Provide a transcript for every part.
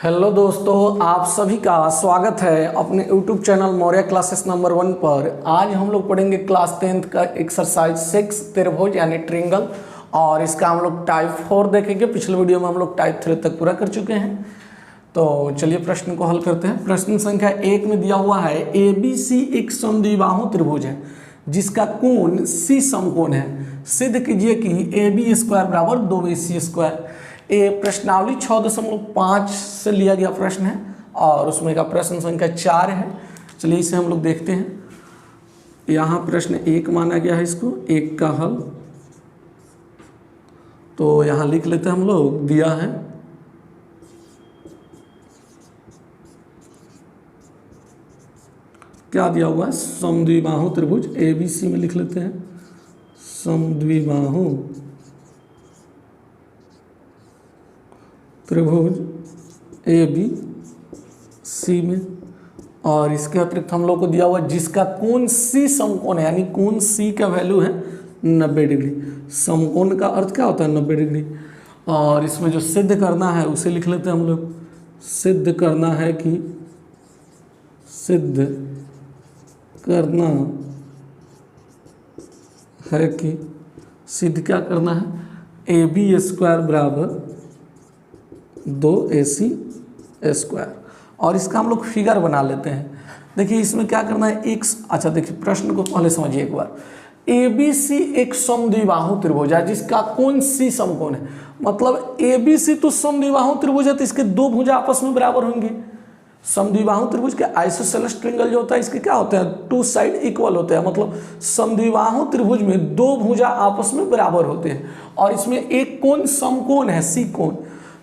Hello दोस्तों, आप सभी का स्वागत है अपने YouTube channel Maurya classes number 1 पर। आज हम लोग पढ़ेंगे क्लास 10th का एक्सरसाइज 6 त्रिभुज यानी ट्रिंगल, और इसका हम लोग टाइप 4 देखेंगे। पिछले वीडियो में हम लोग टाइप 3 तक पूरा कर चुके हैं। तो चलिए प्रश्न को हल करते हैं। प्रश्न संख्या 1 में दिया हुआ है ABC एक समद्विबाहु त्रिभुज है जिसका कोण C समकोण है। सिद्ध कीजिए कि AB² बराबर 2BC²। ये प्रश्नावली 6.5 से लिया गया प्रश्न है और उसमें का प्रश्न संख्या 4 है। चलिए इसे हम लोग देखते हैं। यहाँ प्रश्न 1 माना गया है, इसको 1 का हल तो यहाँ लिख लेते हैं हम लोग। दिया है क्या दिया हुआ है, समद्विबाहु त्रिभुज ABC में लिख लेते हैं। समद्विबाहु त्रिभुज ABC में, और इसके अतिरिक्त हम लोग को दिया हुआ जिसका कोण C समकोण है, यानी कोण C का वैल्यू है 90 डिग्री। समकोण का अर्थ क्या होता है, 90 डिग्री। और इसमें जो सिद्ध करना है उसे लिख लेते हैं हम लोग। सिद्ध करना है कि सिद्ध क्या करना है, AB² बराबर 2AC²। और इसका हम लोग फिगर बना लेते हैं। देखिए इसमें क्या करना है, अच्छा देखिए प्रश्न को पहले समझिए एक बार। ABC एक समद्विबाहु त्रिभुज है जिसका कोण C समकोण है। मतलब ABC तो समद्विबाहु त्रिभुज है तो इसके दो भुजा आपस में बराबर होंगे। समद्विबाहु त्रिभुज के आइसोसेलेस ट्रायंगल जो होता है इसके क्या होते हैं, 2 साइड इक्वल होते हैं। मतलब समद्विबाहु त्रिभुज में दो भुजा आपस में बराबर होते हैं और इसमें एक कोण समकोण है, C कोण।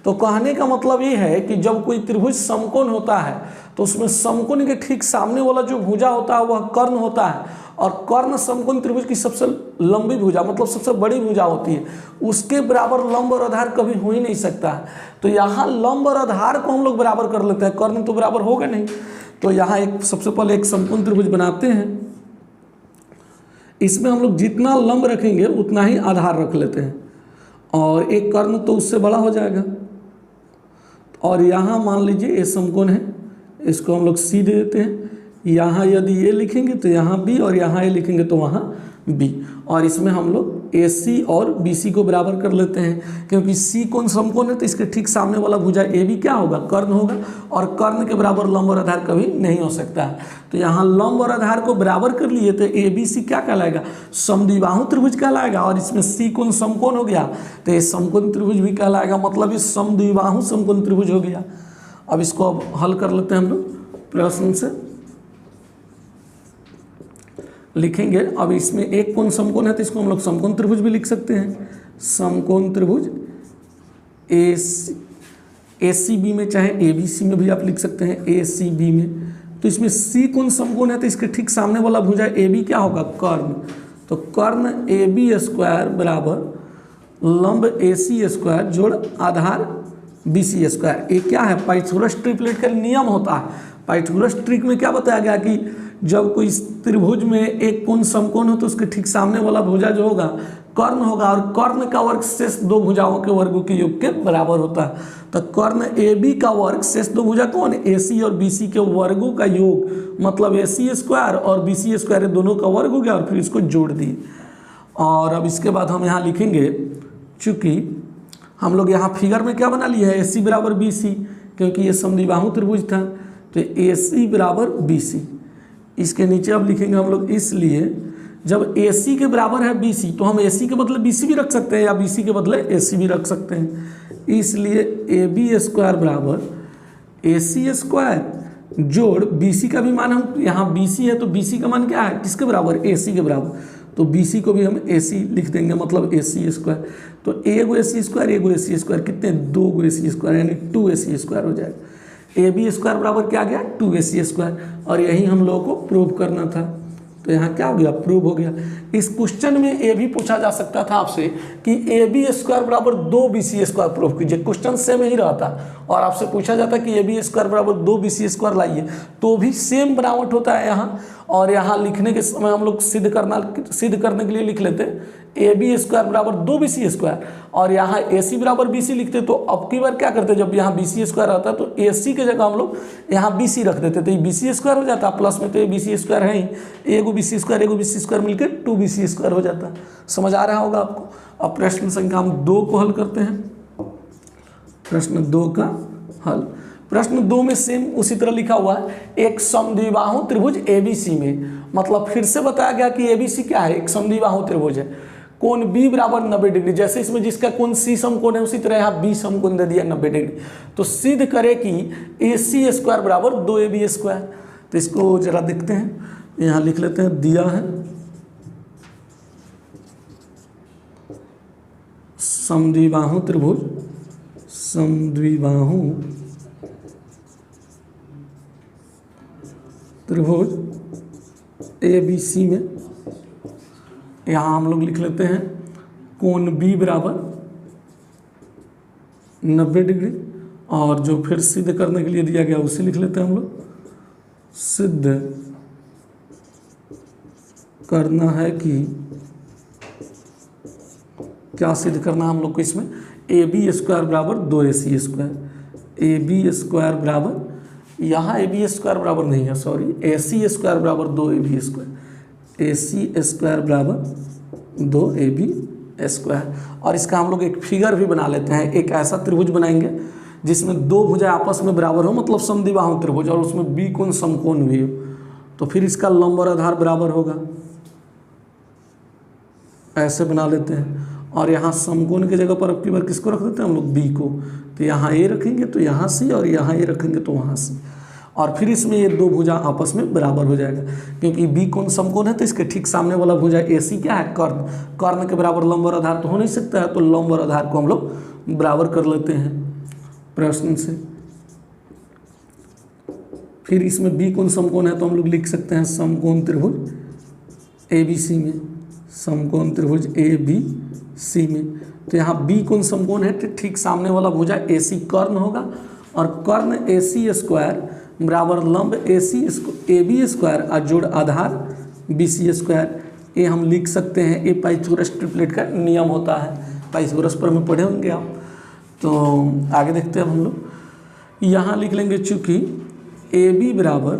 तो कहने का मतलब ये है कि जब कोई त्रिभुज समकोण होता है तो उसमें समकोण के ठीक सामने वाला जो भुजा होता है वह कर्ण होता है, और कर्ण समकोण त्रिभुज की सबसे लंबी भुजा मतलब सबसे बड़ी भुजा होती है। उसके बराबर लंब और आधार कभी हो ही नहीं सकता है। तो यहाँ लंब और आधार को हम लोग बराबर कर लेते हैं, कर्ण तो बराबर होगा नहीं। तो यहाँ सबसे पहले एक समकोण त्रिभुज बनाते हैं। इसमें हम लोग जितना लंब रखेंगे उतना ही आधार रख लेते हैं, और एक कर्ण तो उससे बड़ा हो जाएगा। और यहाँ मान लीजिए ये समकोण है, इसको हम लोग C दे देते हैं। यहाँ यदि ये लिखेंगे तो यहाँ B, और यहाँ ये लिखेंगे तो वहाँ B। और इसमें हम लोग AC और BC को बराबर कर लेते हैं, क्योंकि C कोण समकोण है तो इसके ठीक सामने वाला भुजा AB क्या होगा, कर्ण होगा, और कर्ण के बराबर लंब और आधार कभी नहीं हो सकता है। तो यहाँ लंब और आधार को बराबर कर लिए तो ABC क्या कहलाएगा, समद्विबाहु त्रिभुज कहलाएगा। और इसमें C कोण समकोण हो गया तो ये समकोण त्रिभुज भी कहलाएगा। मतलब ये समद्विबाहु समकोण त्रिभुज हो गया। अब इसको अब हल कर लेते हैं हम लोग प्रश्न से। लिखेंगे अब इसमें एक कोण समकोण है तो इसको हम लोग समकोण त्रिभुज भी लिख सकते हैं। समकोण त्रिभुज ACB में, चाहे ABC में भी आप लिख सकते हैं, ACB में। तो इसमें C कोण समकोण है तो इसके ठीक सामने वाला भुजा AB क्या होगा, कर्ण। तो कर्ण AB² बराबर लंब AC² जोड़ आधार BC²। ये क्या है, पाइथागोरस ट्रिपलेट का नियम होता है। पाइथागोरस ट्रिक में क्या बताया गया कि जब कोई त्रिभुज में एक कोण समकोण हो तो उसके ठीक सामने वाला भुजा जो होगा कर्ण होगा, और कर्ण का वर्ग शेष दो भुजाओं के वर्गों के योग के बराबर होता है। तो कर्ण AB का वर्ग शेष दो भुजा कौन है, AC और BC के वर्गों का योग, मतलब AC² और BC² दोनों का वर्ग हो गया, और फिर इसको जोड़ दिए। और अब इसके बाद हम यहाँ लिखेंगे, चूँकि हम लोग यहाँ फिगर में क्या बना लिया है, AC बराबर BC, क्योंकि ये समद्विबाहु त्रिभुज था तो AC बराबर BC। इसके नीचे अब लिखेंगे हम लोग, इसलिए जब AC के बराबर है BC तो हम AC के बदले BC भी रख सकते हैं, या BC के बदले AC भी रख सकते हैं। इसलिए AB² बराबर AC² जोड़ BC का भी मान, हम यहाँ BC है तो BC का मान क्या है, किसके बराबर, AC के बराबर। तो BC को भी हम AC लिख देंगे, मतलब AC²। तो एगो AC², एगो AC², कितने, 2 AC², यानी 2AC² हो जाएगा। AB² बराबर क्या आ गया, 2AC²। और यही हम लोगों को प्रूव करना था। तो यहाँ क्या हो गया, प्रूव हो गया। इस क्वेश्चन में ये भी पूछा जा सकता था आपसे कि AB² बराबर 2BC² प्रूव कीजिए। क्वेश्चन सेम ही रहता, और आपसे पूछा जाता है कि ए बी स्क्वायर बराबर 2bc² लाइए, तो भी सेम बनावट होता है यहाँ। और यहाँ लिखने के समय हम लोग सिद्ध करने के लिए लिख लेते हैं ए बी स्क्वायर बराबर 2bc², और यहाँ ए सी बराबर बी सी लिखते। तो अब की बार क्या करते, जब यहाँ bc² आता है तो ए सी के जगह हम लोग यहाँ बी सी रख देते, तो ये bc² हो जाता है, प्लस में तो ये bc² है ही, एगो bc² मिलकर 2bc² हो जाता है। समझ आ रहा होगा आपको। अब प्रश्न संख्या हम 2 को हल करते हैं। प्रश्न 2 का हल। प्रश्न 2 में सेम उसी तरह लिखा हुआ है, एक समद्विबाहु त्रिभुज ABC में, मतलब फिर से बताया गया कि ABC क्या है, एक समद्विबाहु त्रिभुज है, कोण B बराबर 90 डिग्री। जैसे इसमें जिसका कोण C समकोण है उसी तरह यहाँ B समकोण दे दिया 90 डिग्री। तो सिद्ध करे कि AC² बराबर 2AB²। तो इसको जरा देखते हैं, यहाँ लिख लेते हैं, दिया है समद्विबाहु त्रिभुज ABC में, यहाँ हम लोग लिख लेते हैं कोण B बराबर 90 डिग्री, और जो फिर सिद्ध करने के लिए दिया गया उसे लिख लेते हैं हम लोग, सिद्ध करना है कि, क्या सिद्ध करना है हम लोग को इसमें, AB² बराबर 2AC²। AB² बराबर, यहाँ AB² बराबर नहीं है, सॉरी, AC² बराबर 2AB², AC² बराबर 2AB²। और इसका हम लोग एक फिगर भी बना लेते हैं। एक ऐसा त्रिभुज बनाएंगे जिसमें 2 भुजा आपस में बराबर हो, मतलब समद्विबाहु त्रिभुज, और उसमें B कोण समकोण भी हो, तो फिर इसका लंब और आधार बराबर होगा, ऐसे बना लेते हैं। और यहाँ समकोण की जगह पर अब की बार किसको रख देते हैं हम लोग, B को। तो यहाँ A रखेंगे तो यहाँ C, और यहाँ A रखेंगे तो वहाँ C, और फिर इसमें ये 2 भुजा आपस में बराबर हो जाएगा, क्योंकि B कोण समकोण है तो इसके ठीक सामने वाला भुजा AC क्या है, कर्ण। कर्ण के बराबर लंब और आधार तो हो नहीं सकता है, तो लंब और आधार को हम लोग बराबर कर लेते हैं प्रश्न से। फिर इसमें B कोण समकोण है तो हम लोग लिख सकते हैं समकोण त्रिभुज ABC में, समकोण त्रिभुज ABC में। तो यहाँ B कोण समकोण है तो ठीक सामने वाला भुजा AC कर्ण होगा, और कर्ण AC² बराबर लंब AB² और जोड़ आधार BC²। ये हम लिख सकते हैं, ये पाइथागोरस ट्रिपलेट का नियम होता है, पाइथागोरस पर में पढ़े होंगे आप। तो आगे देखते हैं हम लोग, यहाँ लिख लेंगे चूँकि AB बराबर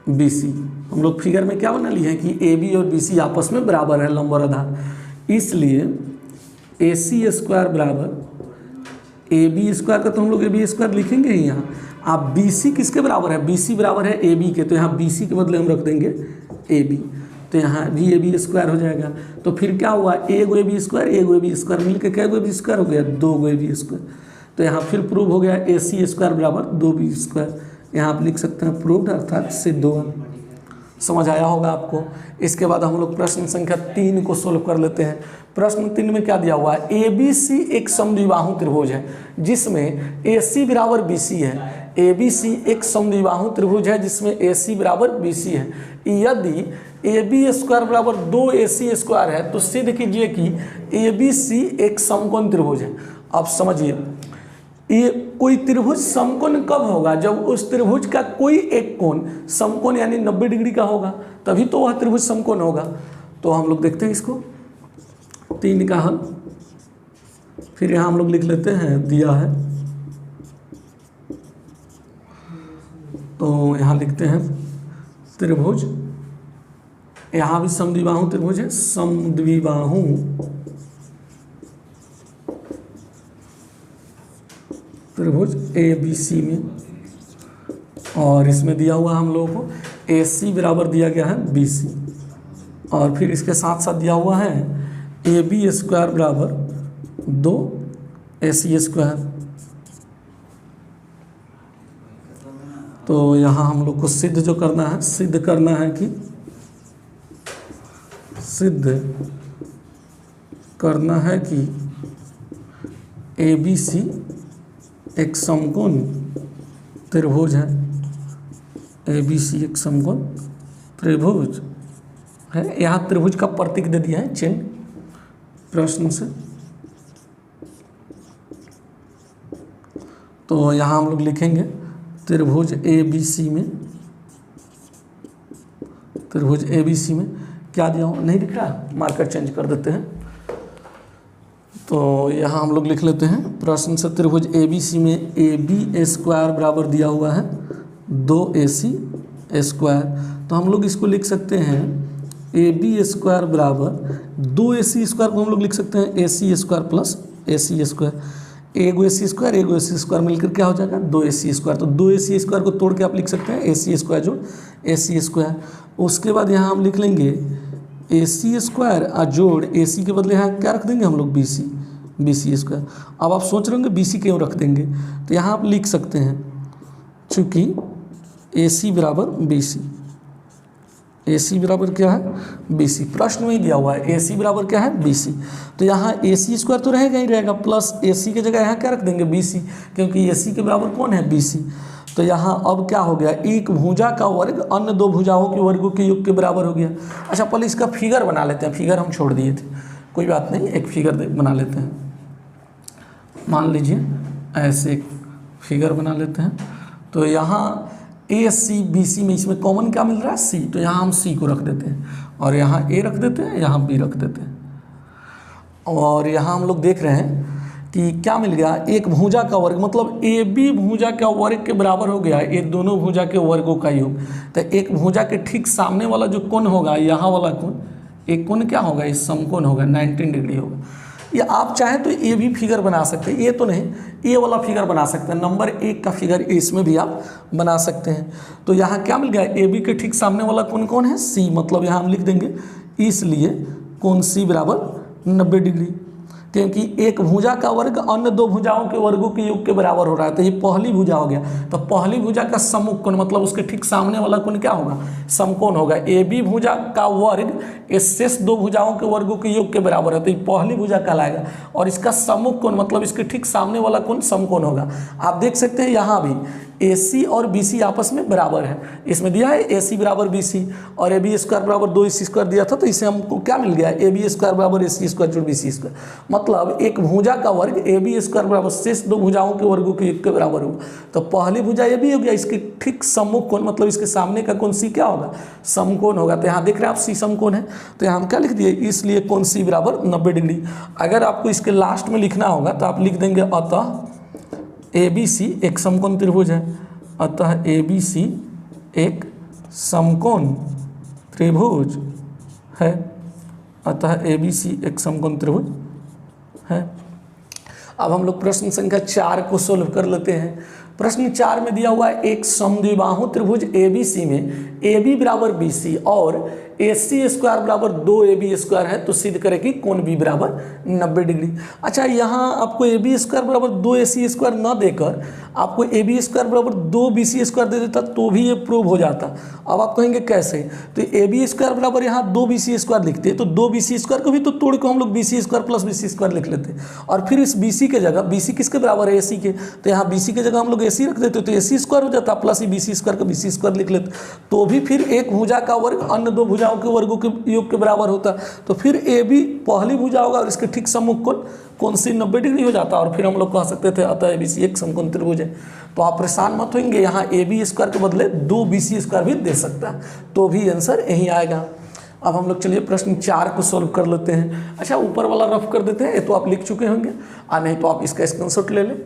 BC, हम लोग फिगर में क्या बना लिए हैं कि AB और BC आपस में बराबर है, लंब और आधार, इसलिए AC² बराबर AB² का तो हम लोग AB² लिखेंगे ही यहाँ। आप BC किसके बराबर है, BC बराबर है AB के, तो यहाँ BC के बदले हम रख देंगे AB, तो यहाँ भी AB² हो जाएगा। तो फिर क्या हुआ, एगो AB² मिल के क्या AB² हो गया, 2 AB²। तो यहाँ फिर प्रूव हो गया AC² बराबर 2B²। यहाँ आप लिख सकते हैं प्रूव्ड, अर्थात सिद्ध हुआ। समझ आया होगा आपको। इसके बाद हम लोग प्रश्न संख्या 3 को सोल्व कर लेते हैं। प्रश्न 3 में क्या दिया हुआ है, ABC एक समद्विबाहु त्रिभुज है जिसमें AC बराबर BC है। ABC एक समद्विबाहु त्रिभुज है जिसमें AC बराबर BC है। यदि AB² बराबर 2AC² है तो सिद्ध कीजिए कि ABC एक समकोण त्रिभुज है। अब समझिए, ये कोई त्रिभुज समकोण कब होगा, जब उस त्रिभुज का कोई एक कोण समकोण यानी 90 डिग्री का होगा, तभी तो वह त्रिभुज समकोण होगा। तो हम लोग देखते हैं इसको, 3 का हल। फिर यहाँ हम लोग लिख लेते हैं, दिया है तो यहाँ लिखते हैं त्रिभुज, यहाँ भी समद्विबाहु त्रिभुज है, समद्विबाहु त्रिभुज ABC में, और इसमें दिया हुआ हम लोगों को AC बराबर दिया गया है BC, और फिर इसके साथ साथ दिया हुआ है AB² बराबर 2AC²। तो यहाँ हम लोग को सिद्ध जो करना है, सिद्ध करना है कि ABC एक समकोण त्रिभुज है, ABC एक समकोण त्रिभुज है। यहाँ त्रिभुज का प्रतीक दे दिया है चिन्ह प्रश्न से। तो यहाँ हम लोग लिखेंगे त्रिभुज ABC में, त्रिभुज ABC में क्या दिया हो, नहीं दिख रहा, मार्कर चेंज कर देते हैं। तो यहाँ हम लोग लिख लेते हैं प्रश्न से त्रिभुज ABC में AB स्क्वायर बराबर दिया हुआ है 2AC स्क्वायर। तो हम लोग इसको लिख सकते हैं AB स्क्वायर बराबर 2AC स्क्वायर को हम लोग लिख सकते हैं AC square plus AC square. एगो AC स्क्वायर एगो AC स्क्वायर मिलकर क्या हो जाएगा 2AC स्क्वायर। तो 2AC स्क्वायर को तोड़ के आप लिख सकते हैं AC स्क्वायर जोड़ AC स्क्वायर। उसके बाद यहाँ हम लिख लेंगे AC स्क्वायर और जोड़ AC के बदले यहाँ क्या रख देंगे हम लोग BC स्क्वायर। अब आप सोच रहे होंगे BC क्यों रख देंगे, तो यहाँ आप लिख सकते हैं चूँकि AC बराबर BC, AC बराबर क्या है BC, प्रश्न में ही दिया हुआ है AC बराबर क्या है BC। तो यहाँ AC स्क्वायर तो रहेगा ही रहेगा, प्लस AC की जगह यहाँ क्या रख देंगे BC, क्योंकि AC के बराबर कौन है BC। तो यहाँ अब क्या हो गया, एक भुजा का वर्ग अन्य दो भुजाओं के वर्गों के योग के बराबर हो गया। अच्छा पहले इसका फिगर बना लेते हैं, फिगर हम छोड़ दिए थे, कोई बात नहीं, एक फिगर बना लेते हैं। मान लीजिए ऐसे एक फिगर बना लेते हैं। तो यहाँ AC BC में इसमें कॉमन क्या मिल रहा है C, तो यहाँ हम C को रख देते हैं और यहाँ A रख देते हैं, यहाँ B रख देते हैं। और यहाँ हम लोग देख रहे हैं कि क्या मिल गया, एक भुजा का वर्ग मतलब AB भुजा का वर्ग के बराबर हो गया ये दोनों भुजा के वर्गों का योग। तो एक भुजा के ठीक सामने वाला जो कोण होगा, यहाँ वाला कोण, एक कोण क्या होगा, ये समकोण होगा, 19 डिग्री होगा। ये आप चाहें तो ये भी फिगर बना सकते हैं, ये तो नहीं, ये वाला फिगर बना सकते हैं, नंबर 1 का फिगर इसमें भी आप बना सकते हैं। तो यहाँ क्या मिल गया, AB के ठीक सामने वाला कोण कौन है C, मतलब यहाँ हम लिख देंगे इसलिए कोण C बराबर 90 डिग्री, क्योंकि एक भुजा का वर्ग अन्य दो भुजाओं के वर्गों के योग के बराबर हो रहा है। तो ये पहली भुजा हो गया, तो पहली भुजा का सम्मुख कोण मतलब उसके ठीक सामने वाला कोण क्या होगा, समकोण होगा। AB भुजा का वर्ग इस शेष दो भुजाओं के वर्गों के योग के बराबर है, तो ये पहली भुजा कहलाएगा। और इसका सम्मुख कोण मतलब इसके ठीक सामने वाला कोण समकोण होगा। आप देख सकते हैं यहाँ भी AC और BC आपस में बराबर है, इसमें दिया है AC बराबर BC और AB स्क्वायर बराबर 2AC स्क्वायर दिया था, तो इससे हमको क्या मिल गया, AB स्क्वायर बराबर AC स्क्वायर जोड़ BC स्क्वायर, मतलब एक भुजा का वर्ग AB स्क्वायर बराबर शेष दो भुजाओं के वर्गों के योग के बराबर होगा। तो पहली भुजा AB हो गया, इसके ठीक सम्मुख कोण मतलब इसके सामने का कोण C क्या होगा, समकोण होगा। तो यहाँ देख रहे हैं आप C समकोण है, तो यहाँ हम क्या लिख दिए, इसलिए कोण C बराबर 90 डिग्री। अगर आपको इसके लास्ट में लिखना होगा तो आप लिख देंगे अतः ABC एक समकोण त्रिभुज है, अतः ABC एक समकोण त्रिभुज है, अतः ABC एक समकोण त्रिभुज है। अब हम लोग प्रश्न संख्या 4 को सोल्व कर लेते हैं। प्रश्न 4 में दिया हुआ है एक समद्विबाहु त्रिभुज ABC में AB बराबर BC और AC स्क्वायर बराबर 2AB स्क्वायर है, तो सिद्ध करें कि कोण B बराबर 90 डिग्री। अच्छा यहाँ आपको AB स्क्वायर बराबर 2AC स्क्वायर न देकर आपको AB स्क्वायर बराबर 2BC स्क्वायर दे देता तो भी ये प्रूव हो जाता। अब आप कहेंगे कैसे, तो AB स्क्वायर बराबर यहाँ 2BC स्क्वायर लिखते हैं, तो 2BC स्क्वायर को भी तो तोड़ को हम लोग BC square plus BC square लिख लेते हैं। और फिर इस BC के जगह, BC किसके बराबर है AC के, तो यहाँ BC के जगह हम लोग AC रख देते, तो AC स्क्वायर हो जाता, प्लस ही BC स्क्वायर का BC स्क्वायर लिख लेते, तो भी फिर एक भुजा का वर्ग अन्य दो भुजाओं के वर्गों के योग के बराबर होता। तो फिर AB पहली भुजा होगा और इसके ठीक सम्मुख कोण C 90 डिग्री हो जाता, और फिर हम लोग कह सकते थे अतः ABC एक समकोण त्रिभुज है। तो आप परेशान मत होंगे, यहाँ AB स्क्वायर के बदले 2BC स्क्वायर भी दे सकता है, तो भी आंसर यही आएगा। अब हम लोग चलिए प्रश्न 4 को सोल्व कर लेते हैं। अच्छा ऊपर वाला रफ कर देते हैं, ये तो आप लिख चुके होंगे, नहीं तो आप इसका स्क्रीनशॉट ले लें,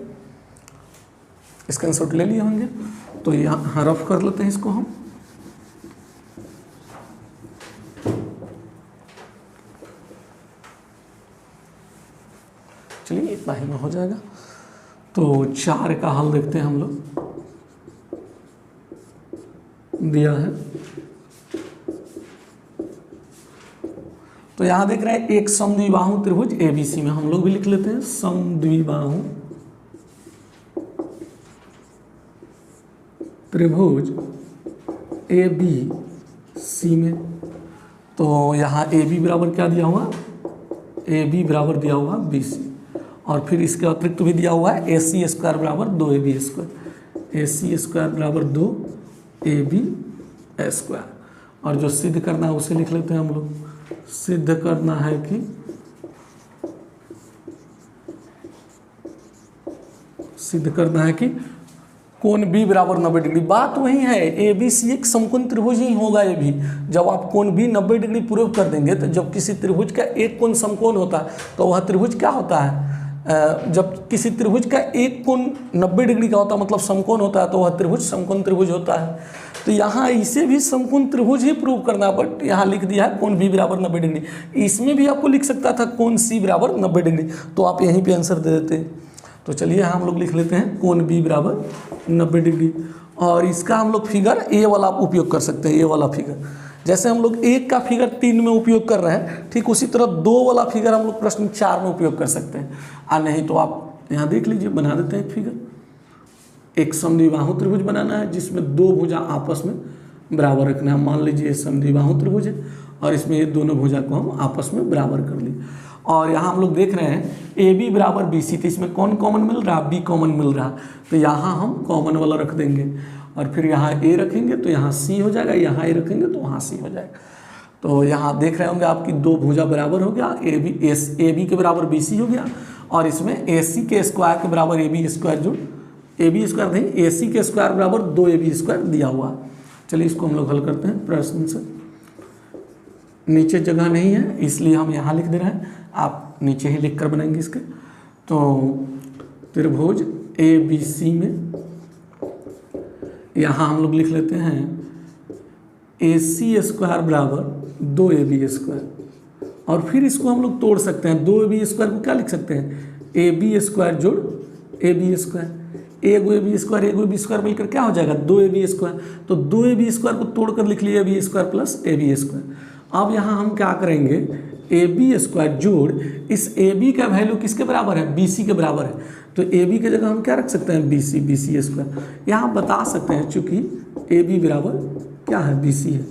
स्क्रीनशॉट ले लिए होंगे, तो यहाँ रफ कर लेते हैं इसको हम। चलिए इतना ही में हो जाएगा। तो 4 का हल देखते हैं हम लोग, दिया है तो यहाँ देख रहे हैं एक समद्विबाहु त्रिभुज ABC में, हम लोग भी लिख लेते हैं समद्विबाहु त्रिभुज ABC में। तो यहाँ AB बराबर क्या दिया हुआ, AB बराबर दिया हुआ BC, और फिर इसके अतिरिक्त भी दिया हुआ है AC स्क्वायर बराबर 2AB स्क्वायर, AC स्क्वायर बराबर 2AB स्क्वायर। और जो सिद्ध करना है उसे लिख लेते हैं हम लोग, सिद्ध करना है कि सिद्ध करना है कि कोण बी बराबर 90 डिग्री। बात वही है, ए बी सी एक समकोण त्रिभुज ही होगा ये भी। जब आप कोण बी 90 डिग्री प्रूव कर देंगे तो जब किसी त्रिभुज का एक कोण समकोण होता है तो वह त्रिभुज क्या होता है, जब किसी त्रिभुज का एक कोण 90 डिग्री का होता है मतलब समकोण होता है तो वह त्रिभुज समकोण त्रिभुज होता है। तो यहाँ इसे भी समकोण त्रिभुज ही प्रूव करना, बट यहाँ लिख दिया है कोण बी बराबर 90 डिग्री। इसमें भी आपको लिख सकता था कोण सी बराबर 90 डिग्री, तो आप यहीं पे आंसर दे देते। तो चलिए यहाँ हम लोग लिख लेते हैं कोण बी बराबर 90 डिग्री, और इसका हम लोग फिगर ए वाला उपयोग कर सकते हैं। ए वाला फिगर जैसे हम लोग 1 का फिगर 3 में उपयोग कर रहे हैं, ठीक उसी तरह 2 वाला फिगर हम लोग प्रश्न 4 में उपयोग कर सकते हैं। नहीं तो आप यहाँ देख लीजिए, बना देते हैं एक फिगर। एक समद्विबाहु त्रिभुज बनाना है जिसमें 2 भुजा आपस में बराबर रखना है। मान लीजिए ये समद्विबाहु त्रिभुज है और इसमें ये दोनों भुजा को हम आपस में बराबर कर लिए। और यहाँ हम लोग देख रहे हैं ए बी बराबर बी सी, तो इसमें कौन कॉमन मिल रहा है, बी कॉमन मिल रहा है, तो यहाँ हम कॉमन वाला रख देंगे। और फिर यहाँ ए रखेंगे तो यहाँ सी हो जाएगा, यहाँ ए रखेंगे तो वहाँ सी हो जाएगा। तो यहाँ देख रहे होंगे आपकी 2 भुजा बराबर हो गया, ए बी के बराबर बी सी हो गया, और इसमें ए सी के स्क्वायर के बराबर ए बी स्क्वायर जो ए बी स्क्वायर नहीं, ए सी के स्क्वायर बराबर 2 ए बी स्क्वायर दिया हुआ। चलिए इसको हम लोग हल करते हैं प्रश्न से। नीचे जगह नहीं है इसलिए हम यहाँ लिख दे रहे हैं, आप नीचे ही लिख कर बनाएंगे इसके। तो त्रिभुज ए बी सी में यहाँ हम लोग लिख लेते हैं ए सी स्क्वायर बराबर 2 ए बी स्क्वायर, और फिर इसको हम लोग तोड़ सकते हैं। 2 ए बी स्क्वायर को क्या लिख सकते हैं, ए बी स्क्वायर जोड़ ए बी स्क्वायर, एगो ए बी स्क्वायर एगो ए बी स्क्वायर मिलकर क्या हो जाएगा 2 ए बी स्क्वायर। तो 2 ए बी स्क्वायर को तोड़कर लिख लिए A B square plus A B square. अब यहाँ हम क्या करेंगे, ए बी स्क्वायर जोड़ इस ए बी का वैल्यू किसके बराबर है, बी सी के बराबर है, तो ए बी की जगह हम क्या रख सकते हैं, बी सी स्क्वायर। यहाँ बता सकते हैं चूँकि ए बी बराबर क्या है, बी सी है,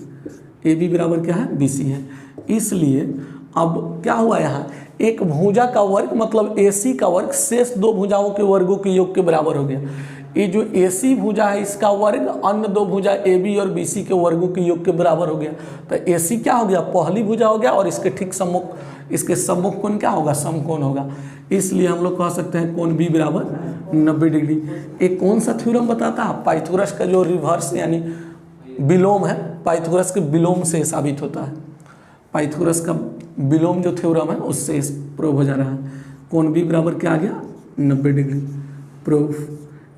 ए बी बराबर क्या है, बी सी है, इसलिए अब क्या हुआ यहाँ, एक भुजा का वर्ग मतलब ए सी का वर्ग शेष 2 भुजाओं के वर्गों के योग के बराबर हो गया। ये जो ए सी भुजा है इसका वर्ग अन्य 2 भुजा ए बी और बी सी के वर्गों के योग के बराबर हो गया। तो ए सी क्या हो गया, पहली भुजा हो गया, और इसके ठीक सम्मुख, इसके सम्मुख कोण क्या होगा, समकोण होगा। इसलिए हम लोग कह सकते हैं कोण बी बराबर 90 डिग्री। एक कौन सा थ्योरम बताता है, पाइथागोरस का जो रिवर्स यानी विलोम है, पाइथागोरस के विलोम से साबित होता है। पाइथागोरस का विलोम जो थ्योरम है उससे प्रूव हो जा रहा है। कोण बी बराबर क्या आ गया, 90 डिग्री, प्रूफ,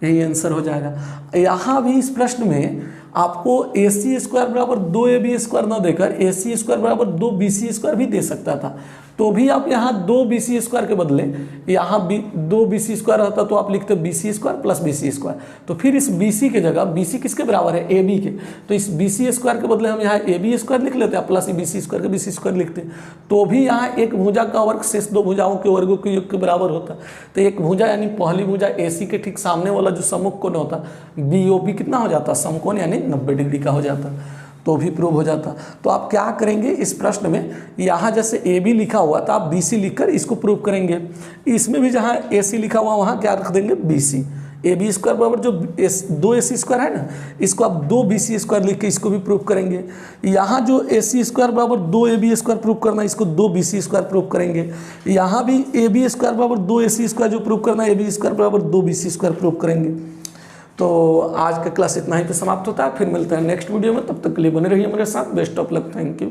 यही आंसर हो जाएगा। यहाँ भी इस प्रश्न में आपको ए सी स्क्वायर बराबर 2 ए बी स्क्वायर न देकर ए सी स्क्वायर बराबर 2 बी सी स्क्वायर भी दे सकता था, तो भी आप यहाँ 2 बी सी स्क्वायर के बदले यहाँ 2 बी सी स्क्वायर रहता तो आप लिखते B C square plus B C square. तो फिर इस बी सी के जगह, बी सी किसके बराबर है, ए बी के, तो इस बी सी स्क्वायर के बदले हम यहाँ ए बी स्क्वायर लिख लेते हैं प्लस बी सी स्क्वायर के बी सी स्क्वायर लिखते हैं, तो भी यहाँ एक भुजा का वर्ग शेष 2 भुजाओं के वर्गों के योग के बराबर होता। तो एक भुजा यानी पहली भुजा ए सी के ठीक सामने वाला जो सम्मुख कोण होता बी ओ बी कितना हो जाता, समकोण यानी 90 डिग्री का हो जाता, तो भी प्रूव हो जाता। तो आप क्या करेंगे इस प्रश्न में, यहाँ जैसे ए बी लिखा हुआ था आप बी सी लिखकर इसको प्रूव करेंगे। इसमें भी जहाँ ए सी लिखा हुआ वहाँ क्या रख देंगे, B C. A B square बराबर जो 2 ए सी स्क्वायर है ना, इसको आप 2 बी सी स्क्वायर लिख के इसको भी प्रूव करेंगे। यहाँ जो ए सी स्क्वायर बराबर 2 ए बी स्क्वायर प्रूव करना है, इसको 2 बी सी स्क्वायर प्रूव करेंगे। यहाँ भी ए बी स्क्वायर बराबर 2 ए सी स्क्वायर जो प्रूव करना है, ए बी स्क्वायर बराबर 2 बी सी स्क्वायर प्रूव करेंगे। तो आज का क्लास इतना ही पे समाप्त होता है, फिर मिलते हैं नेक्स्ट वीडियो में। तब तक के लिए बने रहिए मेरे साथ। Best of luck, thank you.